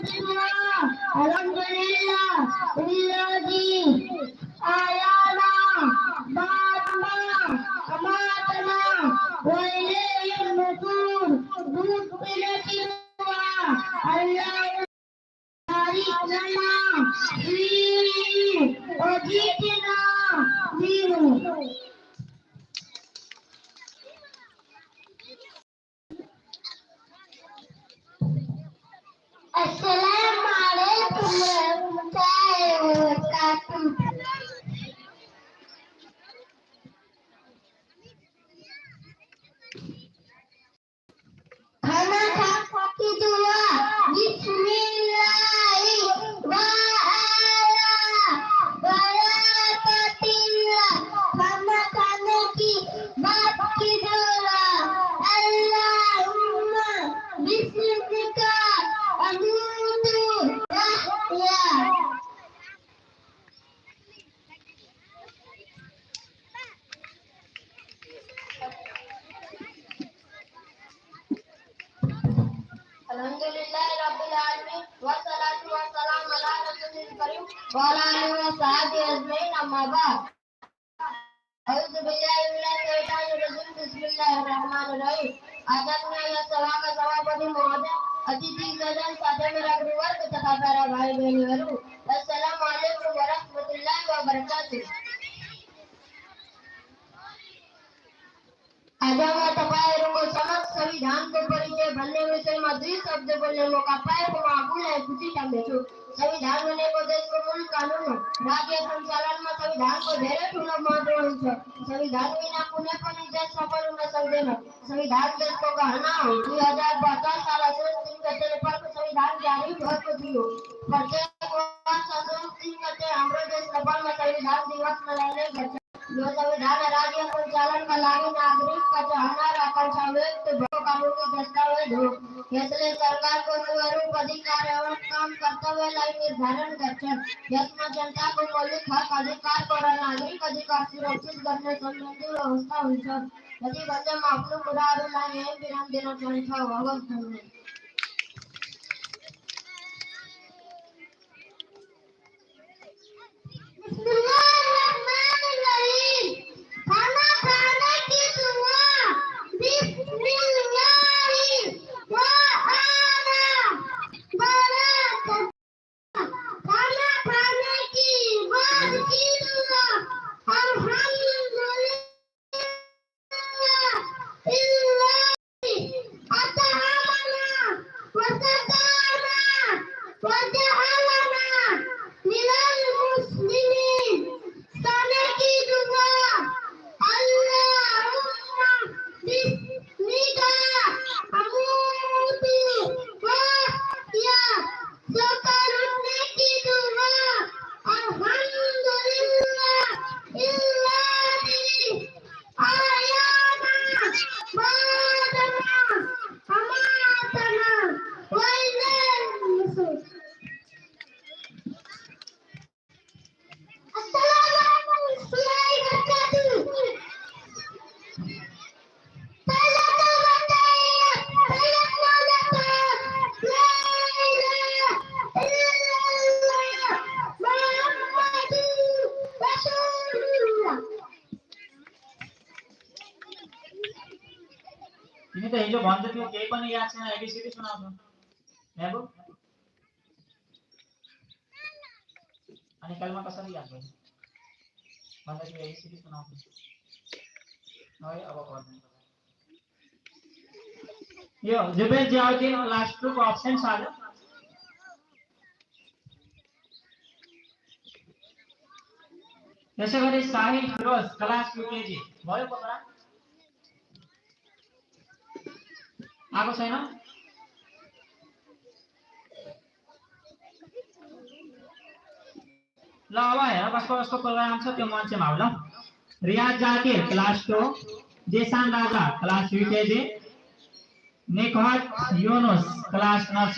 Alhamdulillah, Alladhi ayana ba'dma amatana wa ilayhi nushur. Allah barik lana fi wajibina minhu. Assalamualaikum warahmatullahi wabarakatuh. Karena kaki dua, Bismillahi wa ala barakatillah. Karena kanaki baki dua, Allahumma bismika amutu rahya. Alhamdulillahirabbil alamin wassalatu wassalamu ala rasulil karim wa ala alihi wa sahbihi ajmain amma ba'd. A'udzu billahi minash shaitanir rajim. Bismillahirrahmanirrahim. Adapnya ya sawaka sawapati mohoday अतिथि सदन साथे मेरा गुरुवर तथा प्यारा भाई बहनों, अस्सलामु अलैकुम वरहमतुल्लाहि वबरकातुह। आज हम तपाईहरुको समक्ष संविधान को परिचय भन्ने विषयमा दुई शब्द बोल्ने मौका पाएको म आफूलाई खुसी ठान्छु। संविधान भनेको देशको मूल कानून हो। राज्य सञ्चालनमा संविधानको धेरै ठूलो महत्व हुन्छ। संविधान बिना कुनै पनि देश सफल हुन सक्दैन। संविधान देशको गहना हो। 2050 साल असोज 3 गते नेपालको संविधान जारी भएको थियो। प्रत्येक वर्ष असोज 3 गते हाम्रो देश नेपालमा संविधान दिवस मनाइने गर्छ। यो संविधान राज्य सञ्चालनका लागि नागरिकका चाहना र आकांक्षा व्यक्त भएको कानुनी दस्तावेज हो। यसले सरकारको स्वरूप, अधिकार एवं काम कर्तव्यलाई निर्धारण गर्छ। यसमा जनताको मौलिक हक, अधिकारको र नागरिक अधिकार सुरक्षित गर्ने सम्बन्धी व्यवस्था हुन्छ। यति भन्दै म आफ्नो कुराहरूलाई यही विराम दिन चाहन्छु। हवस्, धन्यवाद। Bismillahirrahmanirrahim. Karena kanaki dua, Bismillahi wa ala barakatillah. Karena kanaki baki dua, Alhamdulillah. Illahi atahamana wa satana wa ja'alana minal muslimin. Kanaki dua, Allahumma bismika amutu rahya. Sekarang naki dua, Alhamdulillah illadhi ayana ba'dama amatana wa ilayhi nushur. Assalamualaikum warahmatullahi wabarakatuh. तिमी त हिजो भन्दै थियो केही पनि याद छैन, ABCD सुनाउँछौ हेबो अनि कलमा कसरी याद भयो भन्दै थियो एबीसीडी सुनाउँछौ है। अब गर्दैन यो जुबेल जियाउद्दिन लास्ट टु को अप्सन छ। त्यसैगरी साहिल फिरोज क्लास युकेजी भयो पक्रा आएको छैन। ल अब हेर कसको कसको प्रोग्राम छ त्यो मान्छेमा हो। ल Riyaz Zakir class 2, Jesan Raja class UKG, Nikhat Yunus class nursery.